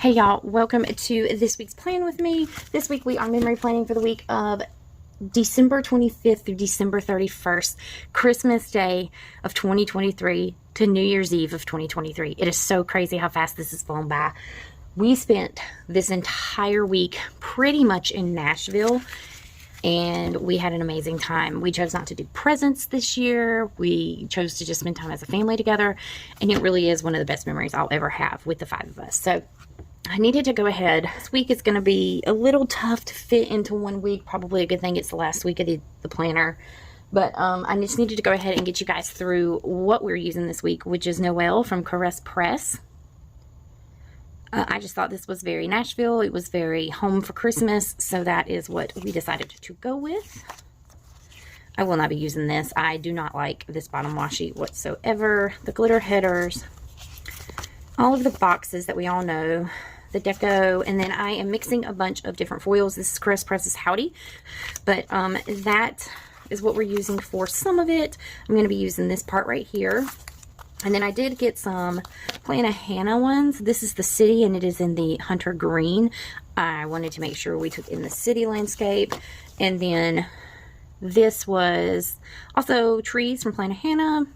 Hey y'all, welcome to this week's plan with me. This week we are memory planning for the week of December 25th through December 31st, Christmas Day of 2023 to New Year's Eve of 2023. It is so crazy how fast this has flown by. We spent this entire week pretty much in Nashville, and we had an amazing time. We chose not to do presents this year. We chose to just spend time as a family together, and it really is one of the best memories I'll ever have with the 5 of us. So I needed to go ahead. This week is going to be a little tough to fit into 1 week. Probably a good thing it's the last week of the planner. But I just needed to go ahead and get you guys through what we're using this week, which is NOEL from Press. I just thought this was very Nashville. It was very home for Christmas. So that is what we decided to go with. I will not be using this. I do not like this bottom washi whatsoever. The glitter headers. All of the boxes that we all know. The deco, and then I am mixing a bunch of different foils. This is Press's Howdy, but that is what we're using for some of it. I'm going to be using this part right here, and then I did get some Plana Hannah ones. This is the city, and it is in the Hunter Green. I wanted to make sure we took in the city landscape, and then this was also trees from Plana Hannah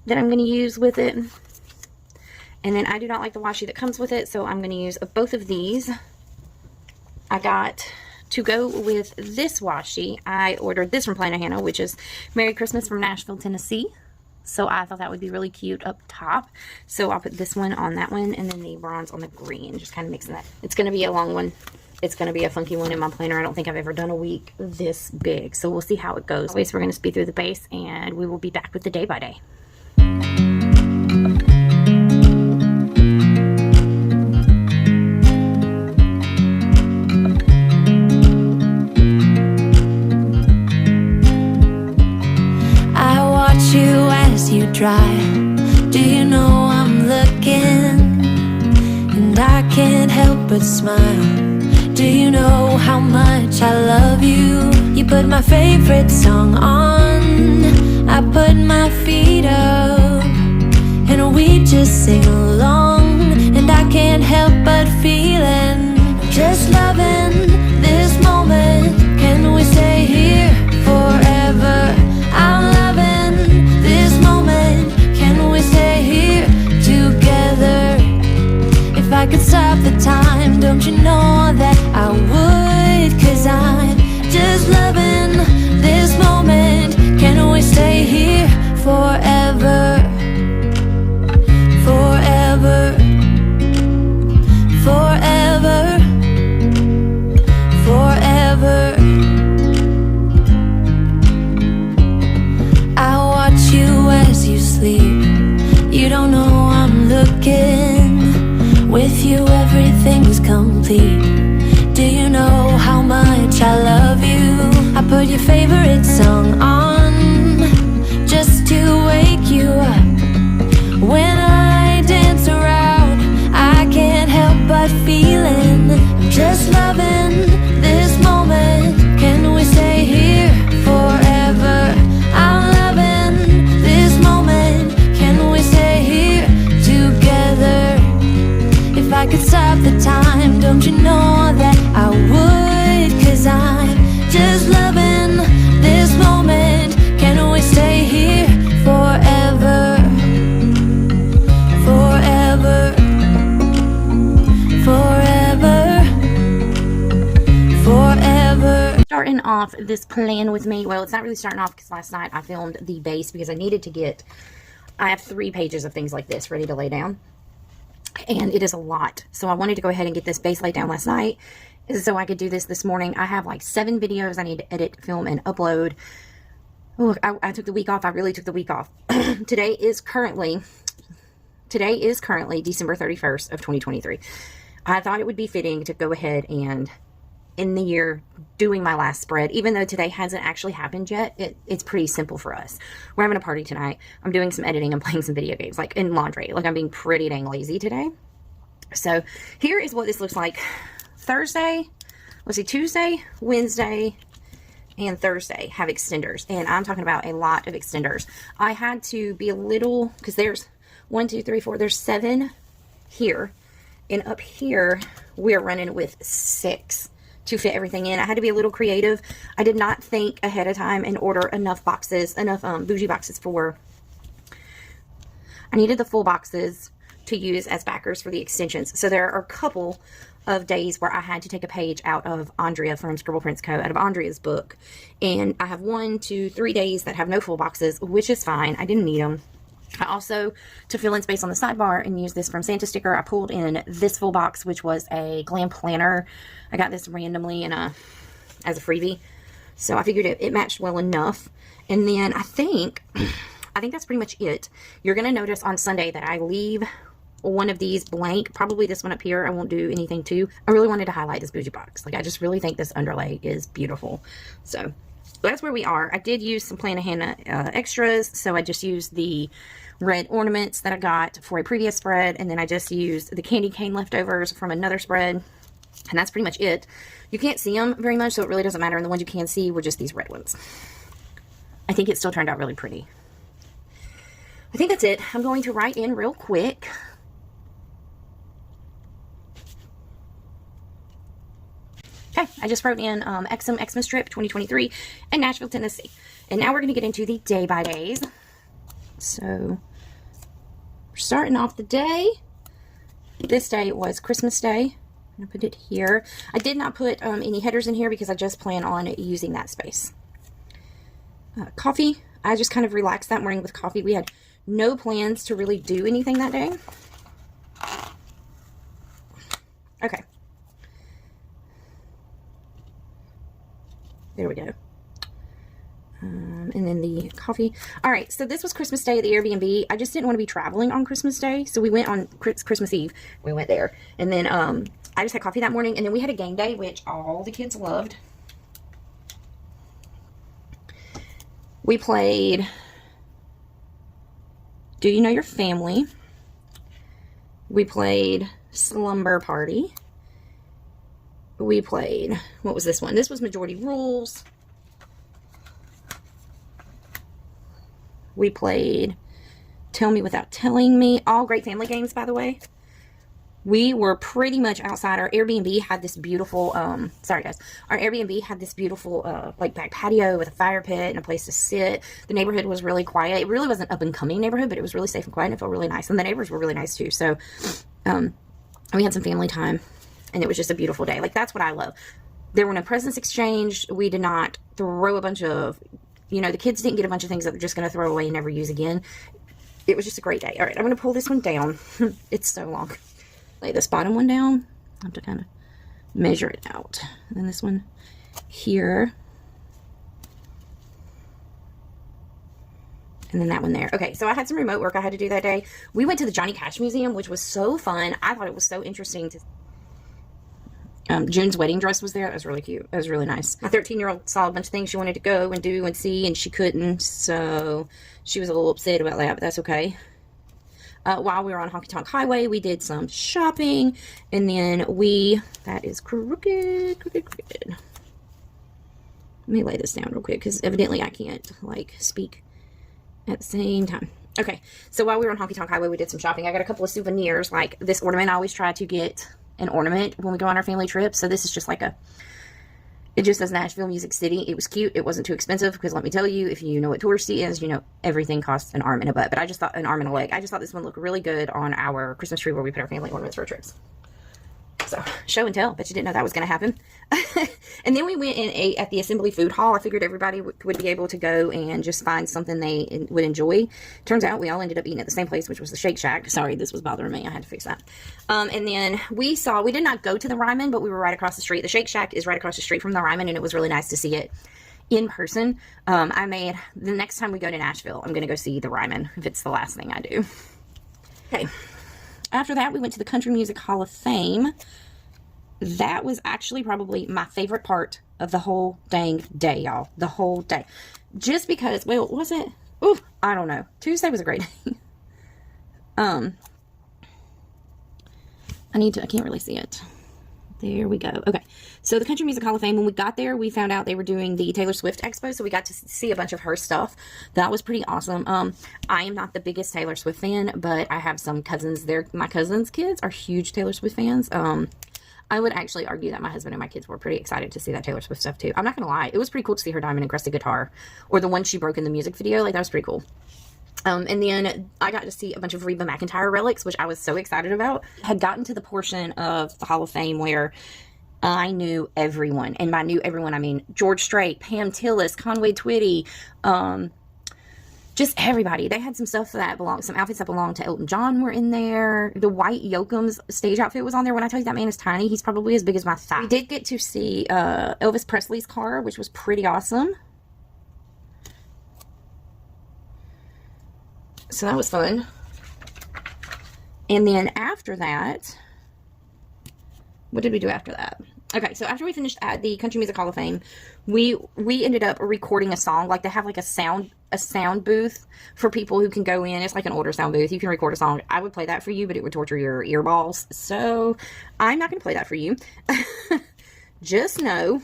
that I'm going to use with it. And then I do not like the washi that comes with it, so I'm going to use both of these. I got to go with this washi. I ordered this from Plana Hannah, which is Merry Christmas from Nashville, Tennessee. So I thought that would be really cute up top. So I'll put this one on that one, and then the bronze on the green. Just kind of mixing that. It's going to be a long one. It's going to be a funky one in my planner. I don't think I've ever done a week this big. So we'll see how it goes. Always, we're going to speed through the base, and we will be back with the day by day. Drive. Do you know I'm looking, and I can't help but smile? Do you know how much I love you? You put my favorite song on, I put my feet up, and we just sing along, and I can't help but feeling, just loving this moment. Can we stay here forever? I'm loving this moment. Can we stay here together? If I could stop the time, don't you know that I would? 'Cause I'm just loving this moment. Can we stay here forever? Forever. Forever. Forever. I watch you as you sleep. You don't know I'm looking. With you everything's complete. Do you know how much I love you? I put your favorite song on just to wake you up. When I dance around, I can't help but feeling, I'm just loving this moment. Can we stay here forever? I'm loving this moment. Can we stay here together? If I could stop the time, don't you know that I would? 'Cause I'm just loving this moment. Can we stay here forever? Forever. Forever. Forever. Starting off this plan with me, well, it's not really starting off because last night I filmed the base because I needed to get, I have 3 pages of things like this ready to lay down, and it is a lot. So I wanted to go ahead and get this base laid down last night so I could do this morning. I have like 7 videos I need to edit, film, and upload. Oh, I took the week off. I really took the week off. Today is currently December 31st of 2023. I thought it would be fitting to go ahead and end the year doing my last spread, even though today hasn't actually happened yet. It's pretty simple for us. We're having a party tonight. I'm doing some editing and playing some video games, like in laundry. Like, I'm being pretty dang lazy today. So here is what this looks like. Thursday, let's see, Tuesday, Wednesday, and Thursday have extenders, and I'm talking about a lot of extenders. I had to be a little, because there's 1, 2, 3, 4, there's 7 here, And up here, we're running with 6 to fit everything in. I had to be a little creative. I did not think ahead of time and order enough boxes, enough bougie boxes for... I needed the full boxes to use as backers for the extensions. So there are a couple of days where I had to take a page out of Andrea from Scribble Prints Co. out of Andrea's book. And I have 1, 2, 3 days that have no full boxes, which is fine. I didn't need them. I also, to fill in space on the sidebar and use this from Santa Sticker, I pulled in this full box, which was a glam planner. I got this randomly as a freebie. So I figured it matched well enough. And then I think that's pretty much it. You're going to notice on Sunday that I leave one of these blank, probably this one up here. I won't do anything to. I really wanted to highlight this bougie box. Like, I just really think this underlay is beautiful. So that's where we are. I did use some Plan Hannah extras, so I just used the red ornaments that I got for a previous spread, and then I just used the candy cane leftovers from another spread, and that's pretty much it. You can't see them very much, so it really doesn't matter, and the ones you can see were just these red ones. I think it still turned out really pretty. I think that's it. I'm going to write in real quick. Okay, I just wrote in Xmas Trip 2023 in Nashville, Tennessee. And now we're going to get into the day-by-days. So, we're starting off the day. This day was Christmas Day. I'm going to put it here. I did not put any headers in here because I just plan on using that space. Coffee. I just kind of relaxed that morning with coffee. We had no plans to really do anything that day. Okay. There we go. And then the coffee. All right, so this was Christmas Day at the Airbnb. I just didn't want to be traveling on Christmas Day, so we went on Christmas Eve. We went there. And then I just had coffee that morning, and then we had a game day, which all the kids loved. We played Do You Know Your Family? We played Slumber Party. We played, what was this one? This was Majority Rules. We played Tell Me Without Telling Me. All great family games, by the way. We were pretty much outside. Our Airbnb had this beautiful, sorry guys. Our Airbnb had this beautiful, like, back patio with a fire pit and a place to sit. The neighborhood was really quiet. It really wasn't an up-and-coming neighborhood, but it was really safe and quiet, and it felt really nice. And the neighbors were really nice, too. So, we had some family time, and it was just a beautiful day. Like, that's what I love. There were no presents exchanged. We did not throw a bunch of, you know, the kids didn't get a bunch of things that they're just going to throw away and never use again. It was just a great day. All right, I'm going to pull this one down. It's so long. Lay this bottom one down. I have to kind of measure it out. And then this one here. And then that one there. Okay, so I had some remote work I had to do that day. We went to the Johnny Cash Museum, which was so fun. I thought it was so interesting to... June's wedding dress was there. It was really cute. It was really nice. My 13-year-old saw a bunch of things she wanted to go and do and see, and she couldn't. So she was a little upset about that, but that's okay. While we were on Honky Tonk Highway, we did some shopping, and then that is crooked. Let me lay this down real quick, because evidently I can't, like, speak at the same time. Okay, so while we were on Honky Tonk Highway, we did some shopping. I got a couple of souvenirs, like this ornament. I always try to get an ornament when we go on our family trip, so this is just like it just says Nashville Music City. It was cute. It wasn't too expensive, because let me tell you, if you know what touristy is, you know everything costs an arm and a butt. But I just thought an arm and a leg. I just thought this one looked really good on our Christmas tree where we put our family ornaments for our trips. So, show and tell. Bet you didn't know that was going to happen. And then we went and ate at the Assembly Food Hall. I figured everybody would be able to go and just find something they would enjoy. Turns out we all ended up eating at the same place, which was the Shake Shack. Sorry, this was bothering me. I had to fix that. And then we did not go to the Ryman, but we were right across the street. The Shake Shack is right across the street from the Ryman, and it was really nice to see it in person. The next time we go to Nashville, I'm going to go see the Ryman, if it's the last thing I do. Okay. After that, we went to the Country Music Hall of Fame. That was actually probably my favorite part of the whole dang day, y'all. The whole day. Just because, well, was it? Ooh, I don't know. Tuesday was a great day. I can't really see it. There we go. Okay. So the Country Music Hall of Fame, when we got there, we found out they were doing the Taylor Swift Expo, so we got to see a bunch of her stuff. That was pretty awesome. I am not the biggest Taylor Swift fan, but I have some cousins. My cousins' kids are huge Taylor Swift fans. I would actually argue that my husband and my kids were pretty excited to see that Taylor Swift stuff too. I'm not gonna lie, it was pretty cool to see her diamond encrusted guitar, or the one she broke in the music video. Like, that was pretty cool. And then I got to see a bunch of Reba McEntire relics, which I was so excited about. Had gotten to the portion of the Hall of Fame where I knew everyone. And by knew everyone, I mean George Strait, Pam Tillis, Conway Twitty, just everybody. They had some stuff some outfits that belonged to Elton John were in there. The white Yoakum's stage outfit was on there. When I tell you that man is tiny, he's probably as big as my thigh. We did get to see Elvis Presley's car, which was pretty awesome. So that was fun. And then after that, what did we do after that? Okay, so after we finished at the Country Music Hall of Fame, we ended up recording a song. Like, they have like a sound booth for people who can go in. It's like an older sound booth. You can record a song. I would play that for you, but it would torture your earballs. So I'm not going to play that for you. Just know,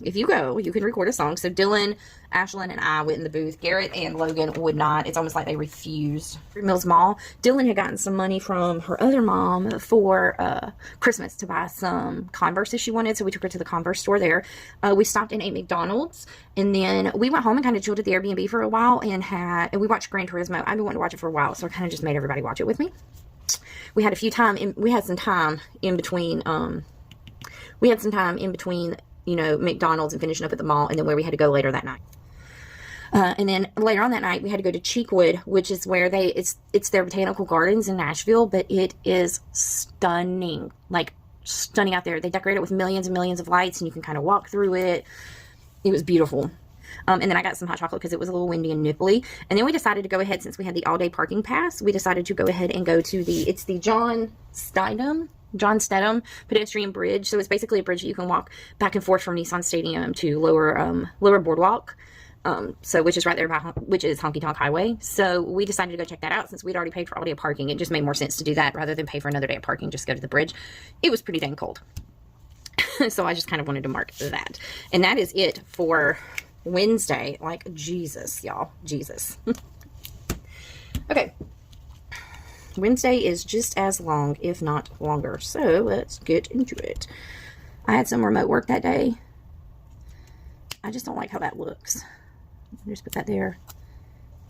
if you go, you can record a song. So Dylan, Ashlyn, and I went in the booth. Garrett and Logan would not. It's almost like they refused. Mills Mall. Dylan had gotten some money from her other mom for Christmas to buy some Converse she wanted. So we took her to the Converse store there. We stopped and ate McDonald's. And then we went home and kind of chilled at the Airbnb for a while. And we watched Gran Turismo. I've been wanting to watch it for a while. So I kind of just made everybody watch it with me. We had some time in between. You know, McDonald's and finishing up at the mall, and then where we had to go later that night. And then later on that night, we had to go to Cheekwood, which is where it's their botanical gardens in Nashville, but it is stunning, like stunning out there. They decorate it with millions and millions of lights, and you can kind of walk through it. It was beautiful. And then I got some hot chocolate because it was a little windy and nipply. And then we decided to go ahead, since we had the all-day parking pass, we decided to go ahead and go to the John Stedham pedestrian bridge. So it's basically a bridge that you can walk back and forth from Nissan Stadium to lower boardwalk. Which is right there which is Honky Tonk Highway. So we decided to go check that out since we'd already paid for all day of parking. It just made more sense to do that rather than pay for another day of parking. Just go to the bridge. It was pretty dang cold. So I just kind of wanted to mark that. And that is it for Wednesday. Like, Jesus, y'all. Jesus. Okay. Wednesday is just as long, if not longer. So let's get into it. I had some remote work that day. I just don't like how that looks. Just put that there.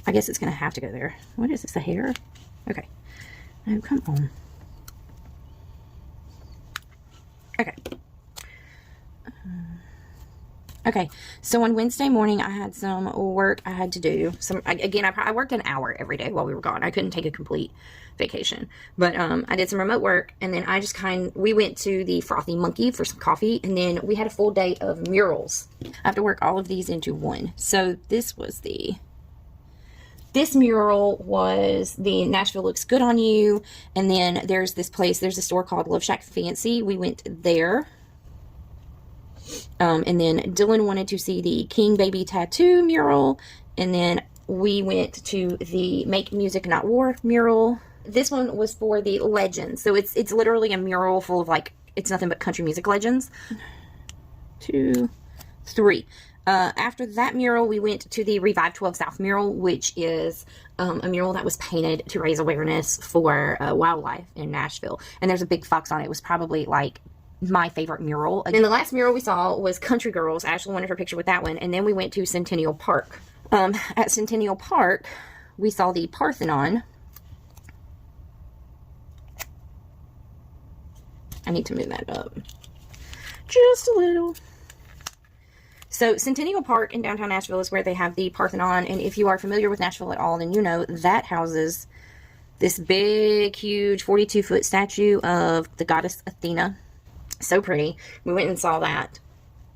I guess it's going to have to go there. What is this, a hair? Okay. Oh, come on. Okay. Okay, so on Wednesday morning, I had some work I had to do. I worked an hour every day while we were gone. I couldn't take a complete vacation. But I did some remote work, and then we went to the Frothy Monkey for some coffee, and then we had a full day of murals. I have to work all of these into one. So this mural was the Nashville Looks Good on You, and then there's a store called Love Shack Fancy. We went there. And then Dylan wanted to see the King Baby Tattoo mural. And then we went to the Make Music Not War mural. This one was for the legends. So it's literally a mural full of, like, it's nothing but country music legends. 2, 3. After that mural, we went to the Revive 12 South mural, which is a mural that was painted to raise awareness for wildlife in Nashville. And there's a big fox on it. It was probably, like, my favorite mural. And the last mural we saw was Country Girls. Ashley wanted her picture with that one. And then we went to Centennial Park. At Centennial Park, we saw the Parthenon. I need to move that up just a little. So Centennial Park in downtown Nashville is where they have the Parthenon. And if you are familiar with Nashville at all, then you know that houses this big, huge 42-foot statue of the goddess Athena. So pretty. We went and saw that.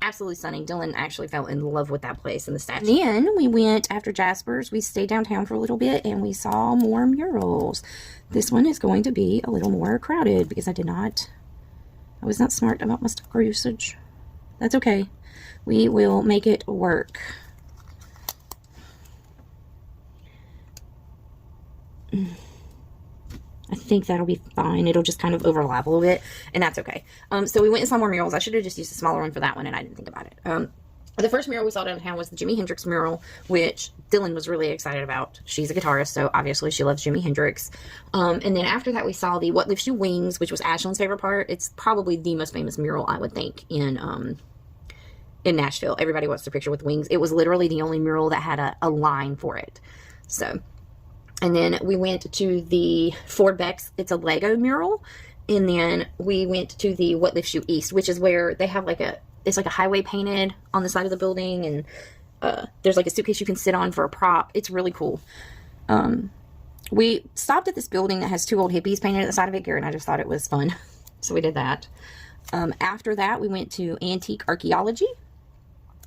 Absolutely stunning. Dylan actually fell in love with that place and the statue. Then we went, after Jasper's, we stayed downtown for a little bit and we saw more murals. This one is going to be a little more crowded because I was not smart about my sticker usage. That's okay. We will make it work. I think that'll be fine. It'll just kind of overlap a little bit, and that's okay. So we went and saw more murals. I should have just used a smaller one for that one, and I didn't think about it. The first mural we saw downtown was the Jimi Hendrix mural, which Dylan was really excited about. She's a guitarist, so obviously she loves Jimi Hendrix. And then after that, we saw the What Lifts You Wings, which was Ashlyn's favorite part. It's probably the most famous mural, I would think, in Nashville. Everybody wants their picture with wings. It was literally the only mural that had a line for it. So, and then we went to the Ford Beck's, it's a Lego mural. And then we went to the What Lifts You East, which is where they have it's like a highway painted on the side of the building, and there's like a suitcase you can sit on for a prop. It's really cool. We stopped at this building that has 2 old hippies painted at the side of it, Garrett, and I just thought it was fun. So we did that. After that, we went to Antique Archaeology.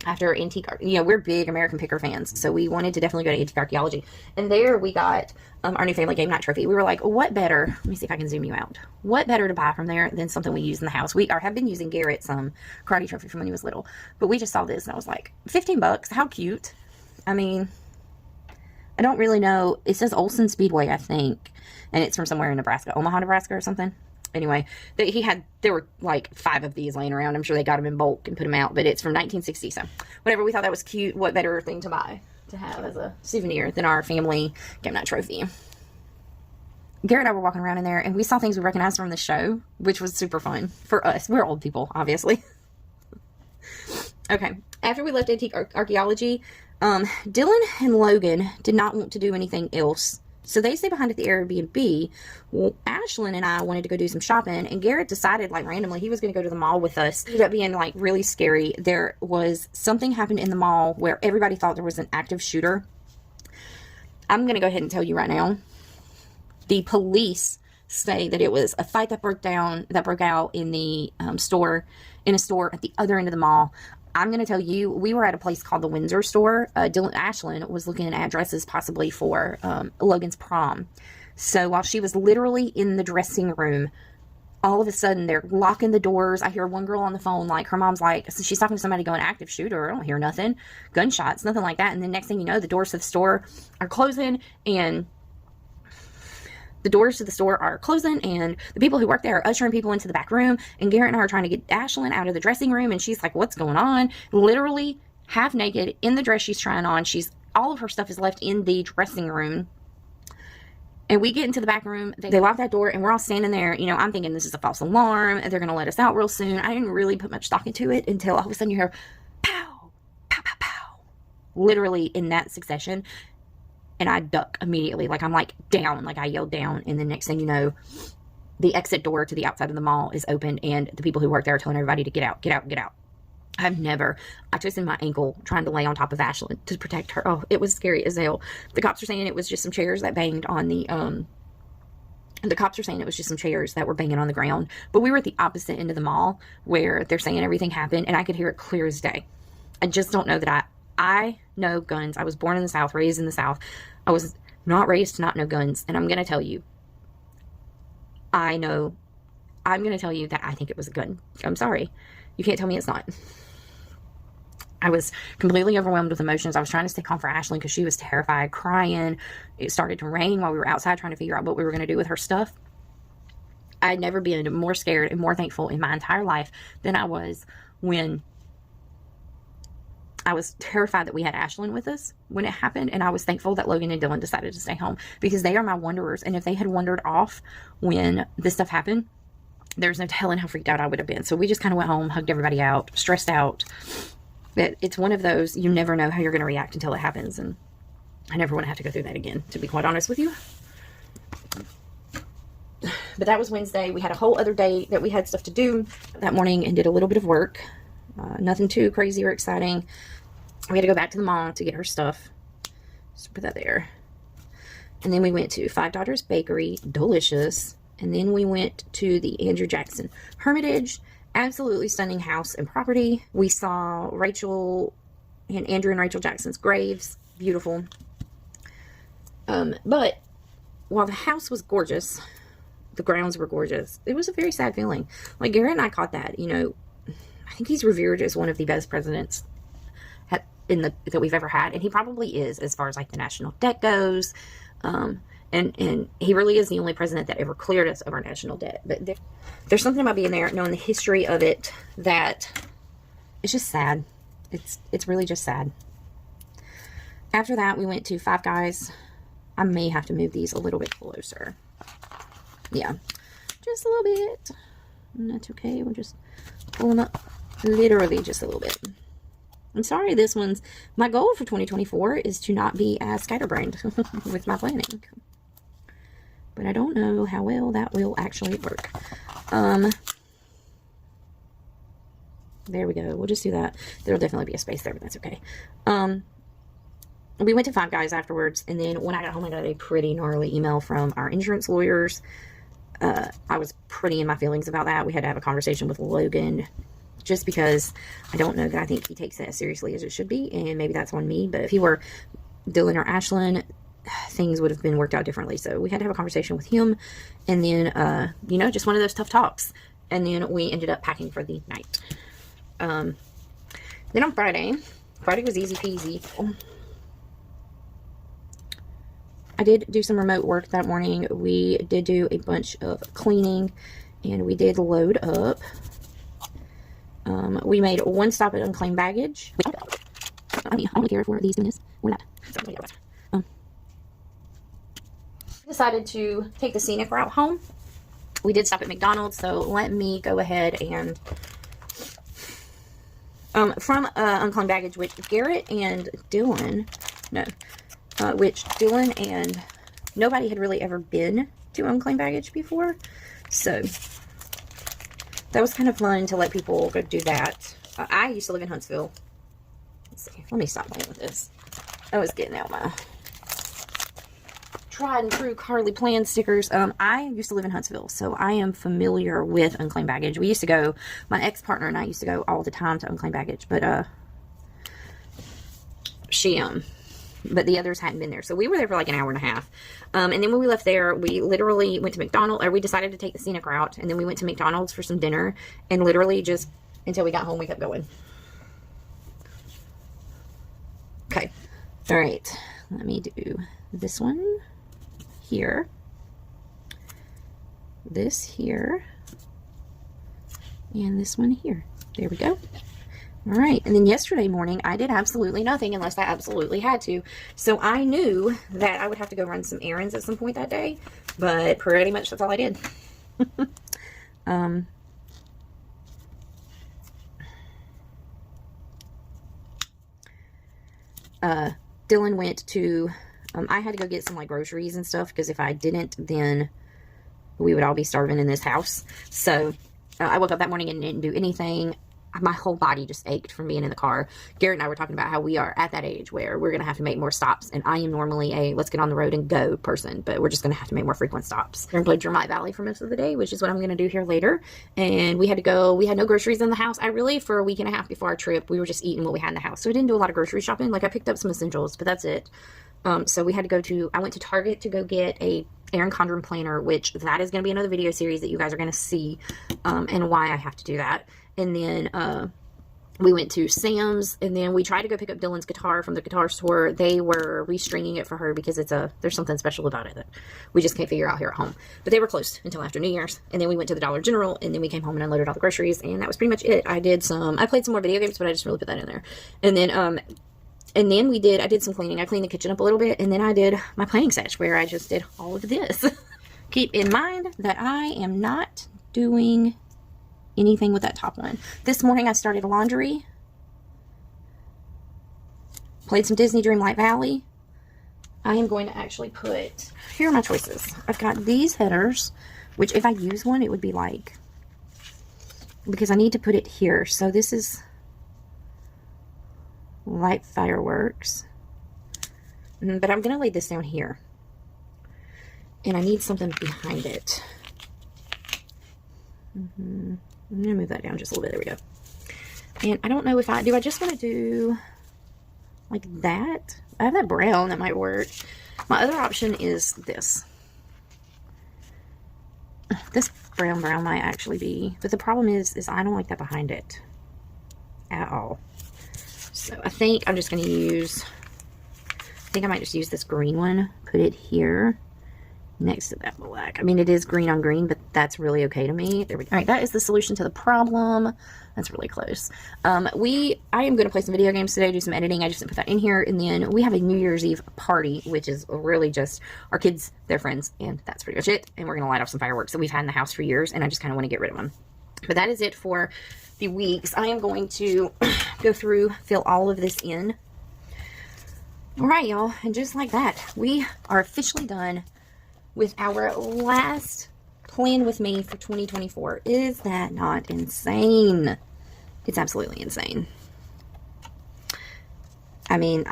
We're big American Picker fans, so we wanted to definitely go to Antique Archaeology. And there we got our new family game night trophy. We were like, what better, let me see if I can zoom you out. What better to buy from there than something we use in the house? We have been using Garrett's karate trophy from when he was little, but we just saw this and I was like, $15, how cute. I mean, I don't really know. It says Olson Speedway, I think, and it's from somewhere in Nebraska, Omaha, Nebraska or something. Anyway, there were like 5 of these laying around. I'm sure they got them in bulk and put them out, but it's from 1960. So whatever, we thought that was cute. What better thing to buy, to have as a souvenir than our family game night trophy. Garrett and I were walking around in there and we saw things we recognized from the show, which was super fun for us. We're old people, obviously. Okay. After we left Antique Archaeology, Dylan and Logan did not want to do anything else. So they stayed behind at the Airbnb. Well, Ashlyn and I wanted to go do some shopping, and Garrett decided, like, randomly, he was going to go to the mall with us. It ended up being, like, really scary. There was something happened in the mall where everybody thought there was an active shooter. I'm going to go ahead and tell you right now. The police say that it was a fight that broke out in the store at the other end of the mall. I'm going to tell you, we were at a place called the Windsor store. Ashlyn was looking at dresses possibly for Logan's prom. So while she was literally in the dressing room, all of a sudden they're locking the doors. I hear one girl on the phone, like, her mom's like, so she's talking to somebody going, active shooter. I don't hear nothing. Gunshots, nothing like that. And then next thing you know, the doors to the store are closing, and the people who work there are ushering people into the back room, and Garrett and I are trying to get Ashlyn out of the dressing room, and she's like, what's going on? Literally half naked in the dress she's trying on. All of her stuff is left in the dressing room. And we get into the back room, they lock that door, and we're all standing there. You know, I'm thinking this is a false alarm, they're going to let us out real soon. I didn't really put much stock into it until all of a sudden you hear pow, pow, pow, pow. Literally in that succession. And I duck immediately, like I'm like down, like I yelled down. And the next thing you know, the exit door to the outside of the mall is open, and the people who work there are telling everybody to get out, get out, get out. I twisted my ankle trying to lay on top of Ashlyn to protect her. Oh, it was scary as hell. The cops are saying it was just some chairs that banged on the cops are saying it was just some chairs that were banging on the ground. But we were at the opposite end of the mall where they're saying everything happened, and I could hear it clear as day. I just don't know that I know guns. I was born in the South, raised in the South. I was not raised to not know guns. And I'm going to tell you, I'm going to tell you that I think it was a gun. I'm sorry. You can't tell me it's not. I was completely overwhelmed with emotions. I was trying to stay calm for Ashlyn because she was terrified, crying. It started to rain while we were outside trying to figure out what we were going to do with her stuff. I had never been more scared and more thankful in my entire life than I was when I was terrified that we had Ashlyn with us when it happened, and I was thankful that Logan and Dylan decided to stay home, because they are my wanderers, and if they had wandered off when this stuff happened, there's no telling how freaked out I would have been. So we just kind of went home, hugged everybody out, stressed out. But it's one of those, you never know how you're going to react until it happens, and I never want to have to go through that again, to be quite honest with you. But that was Wednesday. We had a whole other day that we had stuff to do that morning and did a little bit of work. Nothing too crazy or exciting. We had to go back to the mall to get her stuff. Just put that there. And then we went to Five Daughters Bakery. Delicious. And then we went to the Andrew Jackson Hermitage. Absolutely stunning house and property. We saw Rachel and Andrew and Rachel Jackson's graves. Beautiful. But while the house was gorgeous, the grounds were gorgeous, it was a very sad feeling. Like, Garrett and I caught that, you know. I think he's revered as one of the best presidents that we've ever had, and he probably is, as far as like the national debt goes. And he really is the only president that ever cleared us of our national debt. But there's something about being there, knowing the history of it, that it's just sad. It's really just sad. After that, we went to Five Guys. I may have to move these a little bit closer. Yeah, just a little bit. And that's okay. We're just pulling up literally just a little bit. I'm sorry, this one's... My goal for 2024 is to not be as scatterbrained with my planning. But I don't know how well that will actually work. There we go. We'll just do that. There'll definitely be a space there, but that's okay. We went to Five Guys afterwards, and then when I got home, I got a pretty gnarly email from our insurance lawyers. I was pretty in my feelings about that. We had to have a conversation with Logan, just because I don't know that I think he takes it as seriously as it should be, and maybe that's on me. But if he were Dylan or Ashlyn, things would have been worked out differently. So we had to have a conversation with him, and then, you know, just one of those tough talks. And then we ended up packing for the night. Then on Friday was easy peasy. I did do some remote work that morning. We did do a bunch of cleaning, and we did load up. We made one stop at unclaimed baggage. I don't care for these things. We're not. Decided to take the scenic route home. We did stop at McDonald's, so let me go ahead and from unclaimed baggage, which Garrett and Dylan, which Dylan and nobody had really ever been to unclaimed baggage before, so that was kind of fun to let people go do that. I used to live in Huntsville. Let's see. Let me stop playing with this. I was getting out my tried and true Carly Plan stickers. I used to live in Huntsville, so I am familiar with unclaimed baggage. We used to go, my ex-partner and I used to go all the time to unclaimed baggage, but but the others hadn't been there. So we were there for like an hour and a half. And then when we left there, we literally went to McDonald's, or we decided to take the scenic route, and then we went to McDonald's for some dinner, and literally just until we got home, we kept going. Okay. All right. Let me do this one here. This here. And this one here. There we go. All right, and then yesterday morning, I did absolutely nothing unless I absolutely had to. So I knew that I would have to go run some errands at some point that day, but pretty much that's all I did. Dylan went to, I had to go get some like groceries and stuff, because if I didn't, then we would all be starving in this house. So I woke up that morning and didn't do anything. My whole body just ached from being in the car. Garrett and I were talking about how we are at that age where we're going to have to make more stops. And I am normally a let's get on the road and go person, but we're just going to have to make more frequent stops. We're going to play Dramite Valley for most of the day, which is what I'm going to do here later. And we had to go, we had no groceries in the house. I really, for a week and a half before our trip, we were just eating what we had in the house. So we didn't do a lot of grocery shopping. Like I picked up some essentials, but that's it. So we had to go to, I went to Target to go get a Erin Condren planner, which that is going to be another video series that you guys are going to see, and why I have to do that. And then, we went to Sam's, and then we tried to go pick up Dylan's guitar from the guitar store. They were restringing it for her because there's something special about it that we just can't figure out here at home. But they were closed until after New Year's. And then we went to the Dollar General, and then we came home and unloaded all the groceries, and that was pretty much it. I played some more video games, but I just really put that in there. And then, I did some cleaning. I cleaned the kitchen up a little bit, and then I did my planning sesh where I just did all of this. Keep in mind that I am not doing anything with that top one. This morning I started laundry, played some Disney Dreamlight Valley. I am going to actually put, here are my choices. I've got these headers, which if I use one, it would be like, because I need to put it here. So this is light fireworks, but I'm going to lay this down here, and I need something behind it. I'm going to move that down just a little bit. There we go. And I don't know if do I just want to do like that? I have that brown that might work. My other option is this. This brown might actually be, but the problem is I don't like that behind it at all. So I think I'm just going to use, I think I might just use this green one, put it here, next to that black. I mean, it is green on green, but that's really okay to me. There we go. All right, that is the solution to the problem. That's really close. I am going to play some video games today, do some editing. I just didn't put that in here. And then we have a New Year's Eve party, which is really just our kids, their friends, and that's pretty much it. And we're going to light off some fireworks that we've had in the house for years, and I just kind of want to get rid of them. But that is it for the weeks. I am going to go through, fill all of this in. All right, y'all. And just like that, we are officially done with our last plan with me for 2024. Is that not insane? It's absolutely insane. I mean,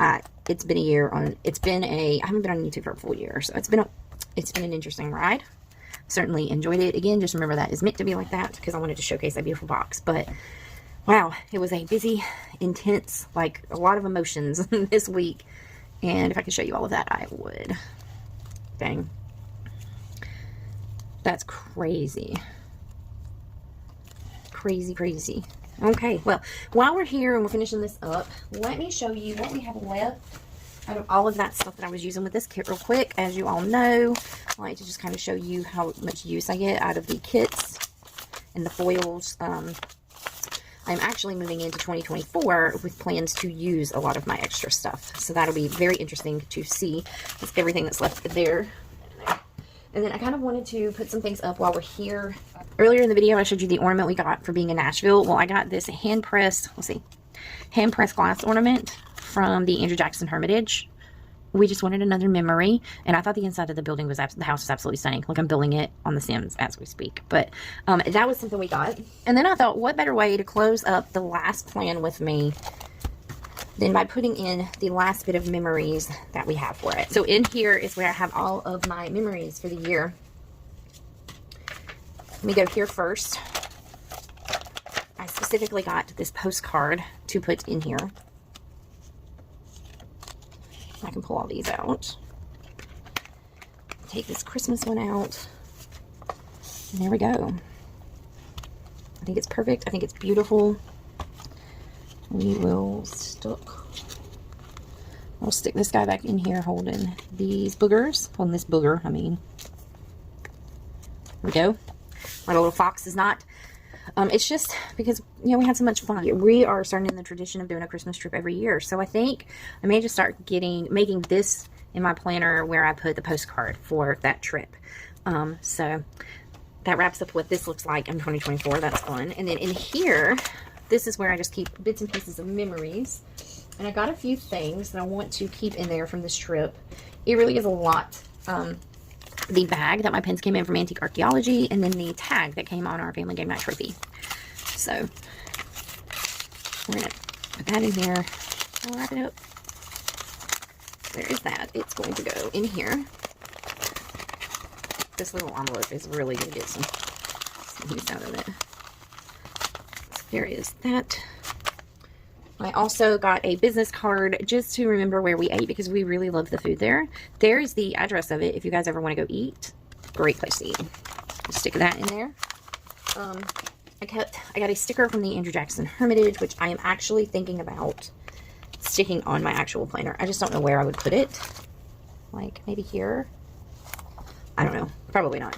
it's been a year on, I haven't been on YouTube for a full year, so it's been an interesting ride. Certainly enjoyed it. Again, just remember that is meant to be like that because I wanted to showcase that beautiful box. But wow, it was a busy, intense, like a lot of emotions this week. And if I could show you all of that, I would. Dang. That's crazy. Crazy, crazy. Okay, well, while we're here and we're finishing this up, let me show you what we have left out of all of that stuff that I was using with this kit real quick. As you all know, I like to just kind of show you how much use I get out of the kits and the foils. I'm actually moving into 2024 with plans to use a lot of my extra stuff. So that'll be very interesting to see. That's everything that's left there. And then I kind of wanted to put some things up while we're here. Earlier in the video, I showed you the ornament we got for being in Nashville. Well, I got this hand-pressed, hand-pressed glass ornament from the Andrew Jackson Hermitage. We just wanted another memory, and I thought the inside of the building was, the house was absolutely stunning. Like, I'm building it on The Sims as we speak. But that was something we got. And then I thought, what better way to close up the last plan with me than by putting in the last bit of memories that we have for it. So in here is where I have all of my memories for the year. Let me go here first. I specifically got this postcard to put in here. I can pull all these out. Take this Christmas one out. And there we go. I think it's perfect. I think it's beautiful. We will I'll stick this guy back in here holding these boogers. Holding this booger, I mean. There we go. My little fox is not. It's just because, you know, we had so much fun. We are starting the tradition of doing a Christmas trip every year. So I think I may just start making this in my planner where I put the postcard for that trip. So that wraps up what this looks like in 2024. That's fun. And then in here, this is where I just keep bits and pieces of memories. And I got a few things that I want to keep in there from this trip. It really is a lot. The bag that my pins came in from Antique Archaeology, and then the tag that came on our Family Game Night trophy. So, we're going to put that in here. I'll wrap it up. There is that. It's going to go in here. This little envelope is really going to get some use out of it. So there is that. I also got a business card just to remember where we ate because we really love the food there. There is the address of it if you guys ever want to go eat. Great place to eat. Stick that in there. I got a sticker from the Andrew Jackson Hermitage, which I am actually thinking about sticking on my actual planner. I just don't know where I would put it. Like maybe here. I don't know. Probably not.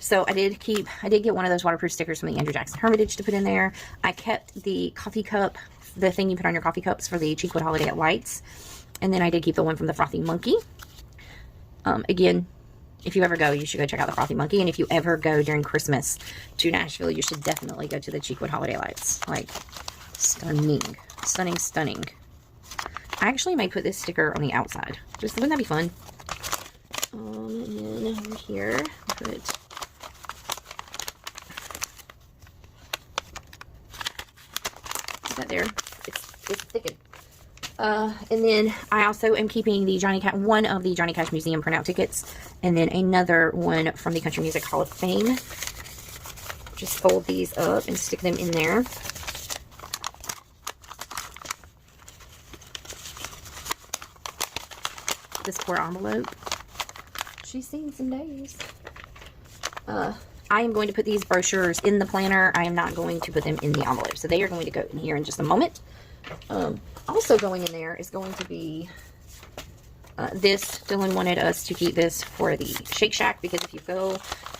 So I did get one of those waterproof stickers from the Andrew Jackson Hermitage to put in there. I kept the coffee cup, the thing you put on your coffee cups for the Cheekwood Holiday Lights. And then I did keep the one from the Frothy Monkey. Again, if you ever go, you should go check out the Frothy Monkey. And if you ever go during Christmas to Nashville, you should definitely go to the Cheekwood Holiday Lights. Like, stunning. Stunning, stunning. I actually may put this sticker on the outside. Just, wouldn't that be fun? And then here, put that there. It's thickened. And then I also am keeping the one of the Johnny Cash Museum printout tickets, and then another one from the Country Music Hall of Fame. Just fold these up and stick them in there. This poor envelope. She's seen some days. I am going to put these brochures in the planner. I am not going to put them in the envelope. So they are going to go in here in just a moment. Also going in there is going to be This, Dylan wanted us to keep this for the Shake Shack because if you fill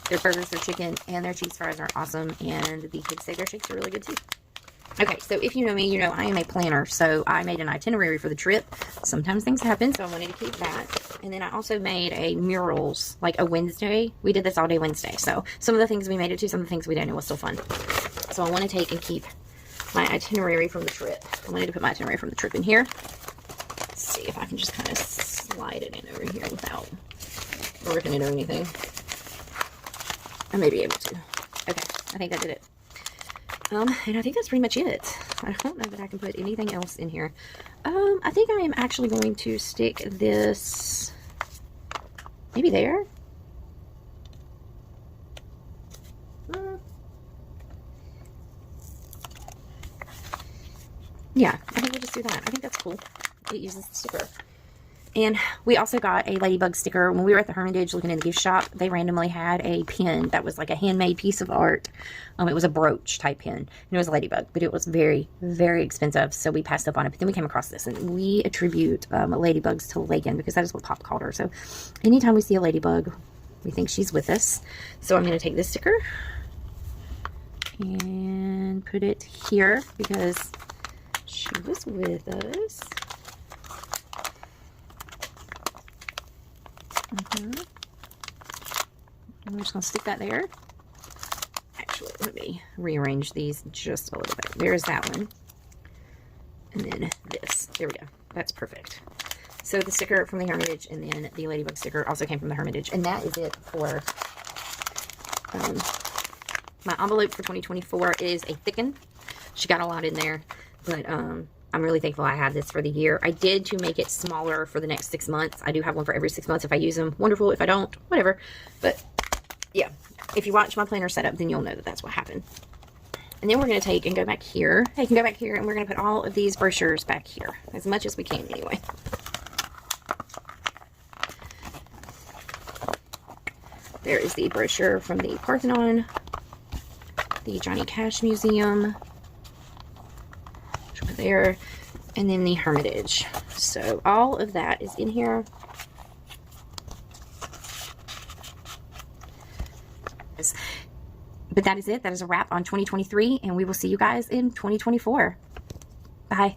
their burgers, their chicken, and their cheese fries are awesome, and the kids say their shakes are really good too. Okay, so if you know me, you know I am a planner, so I made an itinerary for the trip. Sometimes things happen, so I wanted to keep that. And then I also made a murals, like a Wednesday. We did this all day Wednesday, so some of the things we made it to, some of the things we didn't, it was still fun. So I want to take and keep my itinerary from the trip. I wanted to put my itinerary from the trip in here. Let's see if I can just kind of slide it in over here without ripping it or anything. I may be able to. Okay, I think that did it. And I think that's pretty much it. I don't know that I can put anything else in here. I think I am actually going to stick this maybe there. Yeah, I think we'll just do that. I think that's cool. It uses the sticker. And we also got a ladybug sticker. When we were at the Hermitage looking in the gift shop, they randomly had a pin that was like a handmade piece of art. It was a brooch type pin. And it was a ladybug, but it was very, very expensive. So we passed up on it. But then we came across this. And we attribute ladybugs to Lagan because that is what Pop called her. So anytime we see a ladybug, we think she's with us. So I'm going to take this sticker and put it here because she was with us. And we're just going to stick that there. Actually, let me rearrange these just a little bit. There's that one. And then this. There we go. That's perfect. So the sticker from the Hermitage and then the ladybug sticker also came from the Hermitage. And that is it for my envelope for 2024. It is a thicken. She got a lot in there. But I'm really thankful I have this for the year. I did to make it smaller for the next 6 months. I do have one for every 6 months. If I use them, wonderful. If I don't, whatever. But yeah, if you watch my planner setup, then you'll know that that's what happened. And then we're going to take and go back here. I can go back here and we're going to put all of these brochures back here. As much as we can anyway. There is the brochure from the Parthenon. The Johnny Cash Museum. There, and then the Hermitage. So all of that is in here. But that is it. That is a wrap on 2023, and we will see you guys in 2024. Bye.